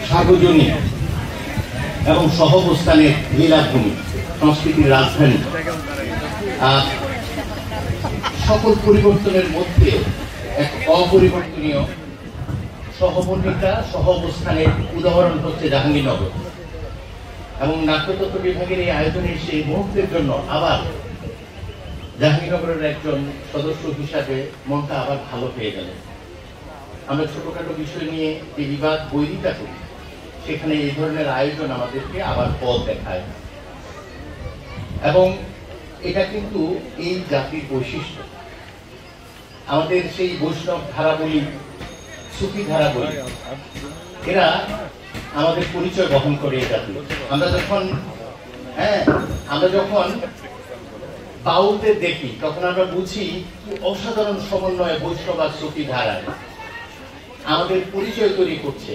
সার্বজনীন এবং সহাবস্থানের লীলাভূমি, সংস্কৃতির রাজধানী, সকল পরিবর্তনের মধ্যে এক অপরিবর্তনীয় সহমর্মিতা, সহাবস্থানের উদাহরণ হচ্ছে জাহাঙ্গীরনগর। এবং নাট্যতত্ত্ব বিভাগের এই আয়োজনের সেই মুহূর্তের জন্য আবার জাহাঙ্গীরনগরের একজন সদস্য হিসাবে মনটা আবার ভালো পেয়ে গেল। আমরা ছোটখাটো বিষয় নিয়ে যে বিবাদ বৈরিতা করি, সেখানে এই ধরনের আয়োজন আমাদেরকে আবার পথ দেখায়। এবং এটা কিন্তু এই জাতির বৈশিষ্ট্য। আমাদের সেই বৈষ্ণব ধারাবলী, সুফি ধারাবলী, এরা আমাদের পরিচয় বহন করে এই জাতি। আমরা যখন বাউলদের দেখি তখন আমরা বুঝি কি অসাধারণ সমন্বয়ে বৈষ্ণব আর সুফি ধারায় আমাদের পরিচয় তৈরি করছে।